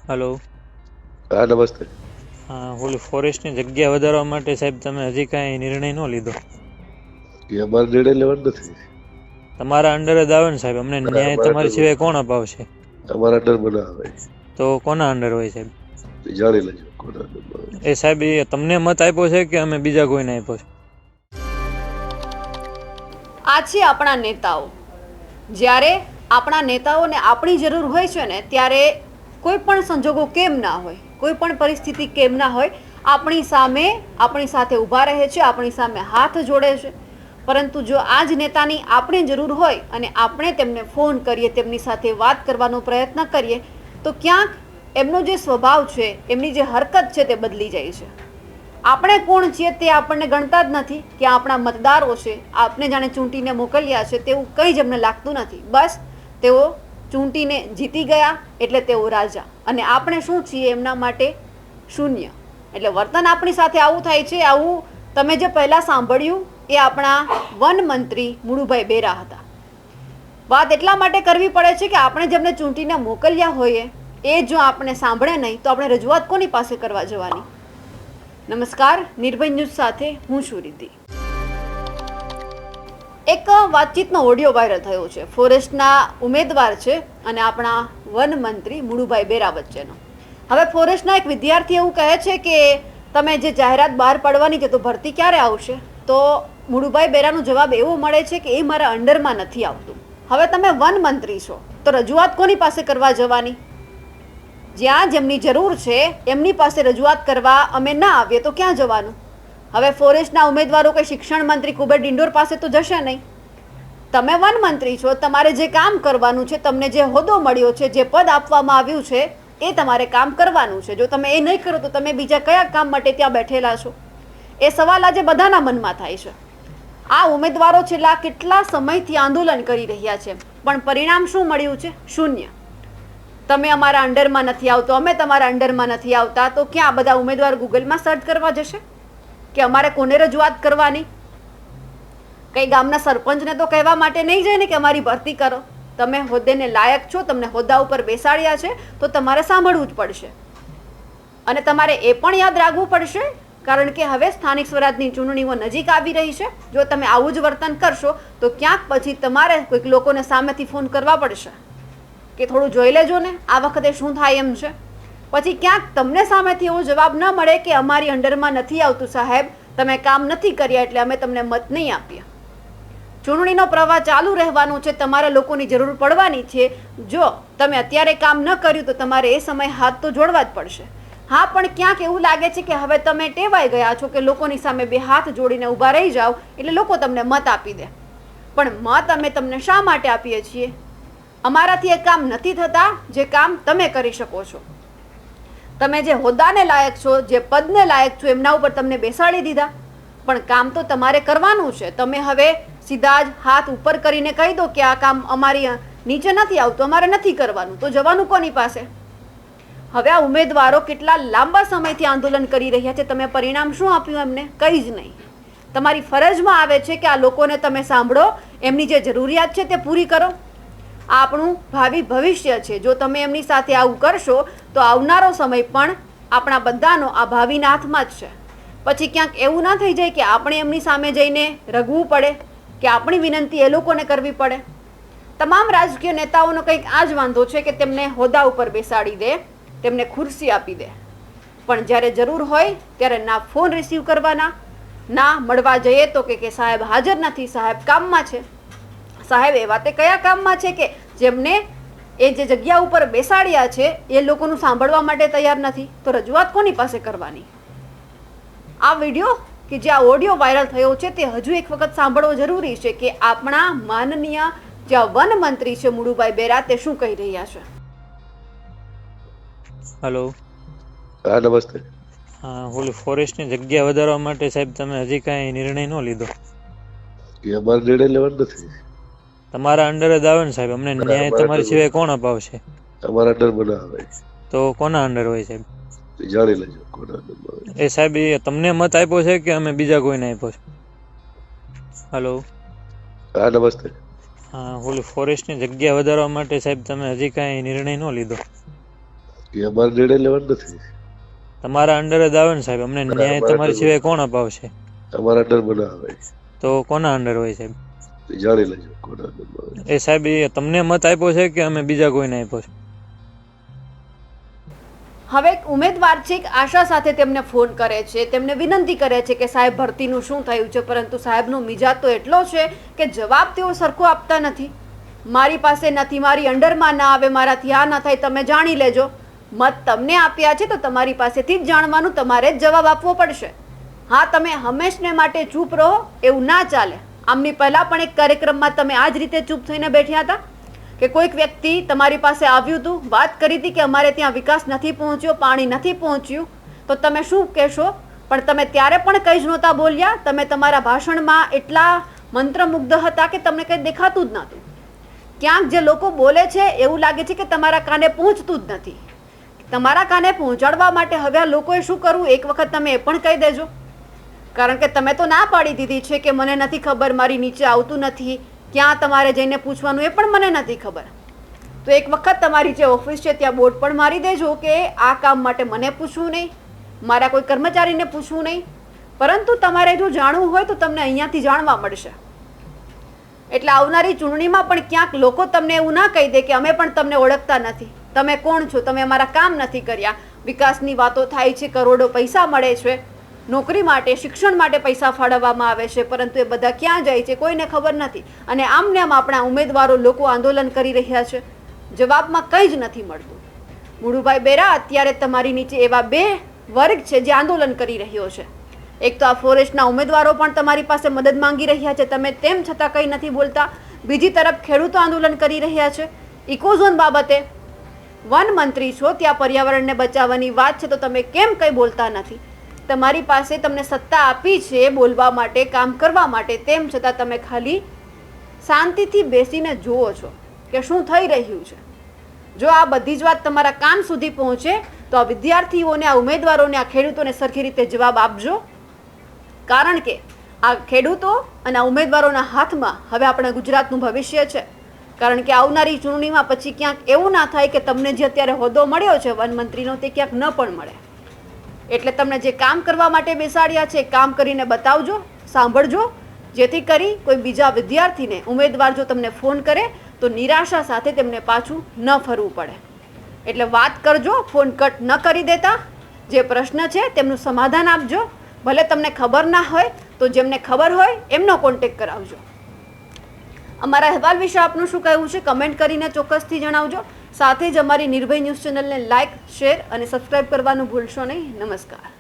Hello. હા નમસ્તે. હા, ઓલી ફોરેસ્ટની જગ્યા વધારવા માટે સાહેબ તમે હજી કાંઈ નિર્ણય ન લીધો? એ અમારે નિર્ણય લેવાનો નથી. તમારા અંડર જ આવે ને સાહેબ, અમને ન્યાય તમારી સિવાય કોણ અપાવશે? અમારા અંડર મને આવે. તો કોના અંડર હોય સાહેબ? જાણી લેજો કોના અંડરમાં આવે. એ સાહેબ એ તમને મત આપ્યો છે કે અમે બીજા કોઈને આપ્યો છે? આ છે આપણા નેતાઓ. જ્યારે આપણા નેતાઓને આપણી જરૂર હોય છે ને, ત્યારે કોઈ પણ સંજોગો કેમ ના હોય, કોઈ પણ પરિસ્થિતિ કેમ ના હોય, આપણી સાથે ઊભા રહે છે, આપણી સામે હાથ જોડે છે. પરંતુ જો આ જ નેતાની આપણે જરૂર હોય અને આપણે તેમને ફોન કરીએ, તેમની સાથે વાત કરવાનો પ્રયત્ન કરીએ, તો ક્યાંક એમનો જે સ્વભાવ છે, એમની જે હરકત છે, તે બદલી જાય છે. આપણે કોણ છીએ તે આપણને ગણતા જ નથી કે આપણા મતદારો છે, આપણે જાણે ચૂંટીને મોકલ્યા છે તેવું કંઈ જ અમને લાગતું નથી. બસ તેઓ ચૂંટીને જીતી ગયા એટલે તેઓ રાજા, અને આપણે શું છીએ એમના માટે શૂન્ય. એટલે વર્તન આપણી સાથે આવું થાય છે. આવું તમે જે પહેલાં સાંભળ્યું એ આપણા વન મંત્રી મુળુભાઈ બેરા હતા. વાત એટલા માટે કરવી પડે છે કે આપણે જેમને ચૂંટીને મોકલ્યા હોઈએ એ જો આપણે સાંભળે નહીં તો આપણે રજૂઆત કોની પાસે કરવા જવાની? નમસ્કાર, નિર્ભય ન્યૂઝ સાથે હું છું રિદ્ધિ. એક વાતચીતનો ઓડિયો વાયરલ થયો છે, ફોરેસ્ટના ઉમેદવાર છે અને આપણા વન મંત્રી મુળુભાઈ બેરા વચ્ચેનો. હવે ફોરેસ્ટના એક વિદ્યાર્થી એવું કહે છે કે તમે જે જાહેરાત બહાર પાડવાની છે તો ભરતી ક્યારે આવશે? તો મુળુભાઈ બેરાનો જવાબ એવો મળે છે કે એ મારા અંડરમાં નથી આવતું. હવે તમે વન મંત્રી છો તો રજૂઆત કોની પાસે કરવા જવાની? જ્યાં જેમની જરૂર છે એમની પાસે રજૂઆત કરવા અમે ના આવીએ તો ક્યાં જવાનું? હવે ફોરેસ્ટના ઉમેદવારો કે શિક્ષણ મંત્રી કુબેર ડિંડોર પાસે તો જશે નહીં. તમે વન મંત્રી છો, તમારે જે કામ કરવાનું છે, તમને જે હોદ્દો મળ્યો છે, જે પદ આપવામાં આવ્યું છે એ તમારે કામ કરવાનું છે. જો તમે એ નહીં કરો તો તમે બીજા કયા કામ માટે ત્યાં બેઠેલા છો? એ સવાલ આજે બધાના મનમાં થાય છે. આ ઉમેદવારો છેલ્લા કેટલા સમયથી આંદોલન કરી રહ્યા છે, પણ પરિણામ શું મળ્યું છે? શૂન્ય. તમે અમારા અંડરમાં નથી આવતો, અમે તમારા અંડરમાં નથી આવતા, તો ક્યાં બધા ઉમેદવાર ગૂગલમાં સર્ચ કરવા જશે કે અમારે કોને રજૂઆત કરવાની? કંઈ ગામના સરપંચને તો કહેવા માટે નહીં જાય ને કે અમારી ભરતી કરો. તમે હોદ્દેને લાયક છો, તમને હોદ્દા ઉપર બેસાડ્યા છે તો તમારે સાંભળવું જ પડશે. અને તમારે એ પણ યાદ રાખવું પડશે, કારણ કે હવે સ્થાનિક સ્વરાજની ચૂંટણીઓ નજીક આવી રહી છે. જો તમે આવું જ વર્તન કરશો તો ક્યાંક પછી તમારે કોઈક લોકોને સામેથી ફોન કરવા પડશે કે થોડું જોઈ લેજો ને આ વખતે શું થાય એમ છે. પછી ક્યાંક તમને સામેથી એવો જવાબ ન મળે કે અમારી અંડરમાં નથી આવતું સાહેબ, તમે કામ નથી કર્યા એટલે અમે તમને મત નહીં આપીએ. ચૂંટણીનો પ્રવાહ ચાલુ રહેવાનો છે, તમારે લોકોની જરૂર પડવાની છે. જો તમે અત્યારે કામ ન કર્યું તો તમારે એ સમયે હાથ તો જોડવા જ પડશે. હા, પણ ક્યાંક એવું લાગે છે કે હવે તમે ટેવાઈ ગયા છો કે લોકોની સામે બે હાથ જોડીને ઊભા રહી જાઓ એટલે લોકો તમને મત આપી દે. પણ મત અમે તમને શા માટે આપીએ છીએ? અમારાથી એ કામ નથી થતા જે કામ તમે કરી શકો છો. તમે જે હોદ્દાને લાયક છો, જે પદને લાયક છો, એમના ઉપર તમને બેસાડી દીધા, પણ કામ તો તમારે કરવાનું છે. તમે હવે સીધા જ હાથ ઉપર કરીને કહી દો કે આ કામ અમારી નીચે નથી આવતું, અમારે નથી કરવાનું, તો જવાનું કોની પાસે? હવે આ ઉમેદવારો કેટલા લાંબા સમયથી આંદોલન કરી રહ્યા છે, તમે પરિણામ શું આપ્યું એમને? કંઈ જ નહીં. તમારી ફરજમાં આવે છે કે આ લોકોને તમે સાંભળો, એમની જે જરૂરિયાત છે તે પૂરી કરો. આપણું ભાવિ ભવિષ્ય છે. જો તમે એમની સાથે આવું કરશો તો આવનારો સમય પણ આપણા બધાનો આ ભાવિના હાથમાં જ છે. પછી ક્યાંક એવું ના થઈ જાય કે આપણે એમની સામે જઈને રગવું પડે કે આપણી વિનંતી એ લોકોને કરવી પડે. તમામ રાજકીય નેતાઓનો કંઈક આ જ વાંધો છે કે તેમને હોદ્દા ઉપર બેસાડી દે, તેમને ખુરશી આપી દે, પણ જ્યારે જરૂર હોય ત્યારે ના ફોન રિસીવ કરવાના, ના મળવા જઈએ તો કે સાહેબ હાજર નથી, સાહેબ કામમાં છે. સાહેબ એવા તે કયા કામમાં છે કે જેમને એ જે જગ્યા ઉપર બેસાડ્યા છે એ લોકોનું સાંભળવા માટે તૈયાર નથી? તો રજૂઆત કોની પાસે કરવાની? આ વિડીયો કે જે આ ઓડિયો વાયરલ થયો છે તે હજુ એક વખત સાંભળવો જરૂરી છે કે આપણા માનનીય જે વન મંત્રી છે મુળુભાઈ બેરા તે શું કહી રહ્યા છે. હલો. હા નમસ્તે. હા, ઓલી ફોરેસ્ટની જગ્યા વધારવા માટે સાહેબ તમે હજી કાંઈ નિર્ણય ન લીધો? એ અમારે નિર્ણય લેવાનો નથી. તમારા અંડર જ આવે ને સાહેબ, અમને ન્યાય તમારી સિવાય કોણ અપાવશે? અમારા અંડર મને આવે. તો કોના અંડર હોય સાહેબ? જાણી લેજો કોના અંડરમાં આવે. એ સાહેબ એ તમને મત આપ્યો છે કે અમે બીજા કોઈને આપ્યો છે? હલો. હા નમસ્તે. હા, ઓલી ફોરેસ્ટની જગ્યા વધારવા માટે સાહેબ તમે હજી કાંઈ નિર્ણય ન લીધો? કે અમારે નિર્ણય લેવાનો નથી. તમારા અંડર જ આવે ને સાહેબ, અમને ન્યાય તમારી સિવાય કોણ અપાવશે? અમારા અંડરમાં ના આવે. તો કોના અંડર હોય સાહેબ? જાણી લેજો કોના અંડરમાં આવે. એ સાહેબ એ તમને મત આપ્યો છે કે અમે બીજા કોઈને આપ્યો છે? હવે એક ઉમેદવાર છે, એક આશા સાથે તેમને ફોન કરે છે, તેમને વિનંતી કરે છે કે સાહેબ ભરતીનું શું થયું છે, પરંતુ સાહેબનો મિજાજ તો એટલો છે કે જવાબ તેઓ સરખો આપતા નથી. મારી પાસે નથી, મારી અંડરમાં ના આવે, મારાથી આ ના થાય, તમે જાણી લેજો. મત તમને આપ્યા છે તો તમારી પાસેથી જ જાણવાનું, તમારે જ જવાબ આપવો પડશે. હા, તમે હંમેશને માટે ચૂપ રહો એવું ના ચાલે. આમની પહેલાં પણ એક કાર્યક્રમમાં તમે આ જ રીતે ચૂપ થઈને બેઠ્યા હતા કે કોઈક વ્યક્તિ તમારી પાસે આવ્યું હતું, વાત કરી હતી કે અમારે ત્યાં વિકાસ નથી પહોંચ્યો, પાણી નથી પહોંચ્યું, તો તમે શું કહેશો? પણ તમે ત્યારે પણ કંઈ જ નહોતા બોલ્યા. તમે તમારા ભાષણમાં એટલા મંત્રમુગ્ધ હતા કે તમને કંઈ દેખાતું જ નહોતું. ક્યાંક જે લોકો બોલે છે એવું લાગે છે કે તમારા કાને પહોંચતું જ નથી. તમારા કાને પહોંચાડવા માટે હવે આ લોકોએ શું કરવું, એક વખત તમે એ પણ કહી દેજો. કારણ કે તમે તો ના પાડી દીધી છે કે મને નથી ખબર, મારી નીચે આવતું નથી, ક્યાં તમારે જઈને પૂછવાનું એ પણ મને નથી ખબર. તો એક વખત તમારી જે ઓફિસ છે ત્યાં બોર્ડ પણ મારી દેજો કે આ કામ માટે મને પૂછવું નહીં, મારા કોઈ કર્મચારીને પૂછવું નહીં. પરંતુ તમારે જો જાણવું હોય તો તમને અહીંયાથી જાણવા મળશે. એટલે આવનારી ચૂંટણીમાં પણ ક્યાંક લોકો તમને એવું ના કહી દે કે અમે પણ તમને ઓળખતા નથી, તમે કોણ છો, તમે અમારા કામ નથી કર્યા. વિકાસની વાતો થાય છે, કરોડો પૈસા મળે છે, નોકરી માટે, શિક્ષણ માટે પૈસા ફાળવવામાં આવે છે, પરંતુ એ બધા ક્યાં જાય છે કોઈને ખબર નથી. અને આમને આમ આપણા ઉમેદવારો લોકો આંદોલન કરી રહ્યા છે, જવાબમાં કંઈ જ નથી મળતું. મુળુભાઈ બેરા, અત્યારે તમારી નીચે એવા બે વર્ગ છે જે આંદોલન કરી રહ્યો છે. એક તો આ ફોરેસ્ટના ઉમેદવારો પણ તમારી પાસે મદદ માંગી રહ્યા છે, તમે તેમ છતાં કંઈ નથી બોલતા. બીજી તરફ ખેડૂતો આંદોલન કરી રહ્યા છે. ઇકોઝોન બાબતે વન મંત્રી છો, ત્યાં પર્યાવરણને બચાવવાની વાત છે તો તમે કેમ કંઈ બોલતા નથી? તમારી પાસે તમને સત્તા આપી છે બોલવા માટે, કામ કરવા માટે, તેમ છતાં તમે ખાલી શાંતિથી બેસીને જુઓ છો કે શું થઈ રહ્યું છે. જો આ બધી જ વાત તમારા કાન સુધી પહોંચે તો આ વિદ્યાર્થીઓને, આ ઉમેદવારોને, આ ખેડૂતોને સરખી રીતે જવાબ આપજો. કારણ કે આ ખેડૂતો અને આ ઉમેદવારોના હાથમાં હવે આપણા ગુજરાતનું ભવિષ્ય છે. કારણ કે આવનારી ચૂંટણીમાં પછી ક્યાંક એવું ના થાય કે તમને જે અત્યારે હોદ્દો મળ્યો છે વન મંત્રીનો તે ક્યાંક ન પણ મળે. એટલે તમને જે કામ કરવા માટે બેસાડ્યા છે કામ કરીને બતાવજો, સાંભળજો, જેથી કરી કોઈ બીજા વિદ્યાર્થીને, ઉમેદવાર જો તમને ફોન કરે તો નિરાશા સાથે તેમને પાછું ન ફરવું પડે. એટલે વાત કરજો, ફોન કટ ન કરી દેતા. જે પ્રશ્ન છે તેમનું સમાધાન આપજો. ભલે તમને ખબર ના હોય તો જેમને ખબર હોય એમનો કોન્ટેક્ટ કરાવજો. અમારા અહેવાલ વિશે આપનું શું કહેવું છે કમેન્ટ કરીને ચોક્કસથી જણાવજો. સાથે જ અમારી નિર્ભય ન્યૂઝ ચેનલને લાઇક, શેર અને સબસ્ક્રાઇબ કરવાનું ભૂલશો નહીં. નમસ્કાર.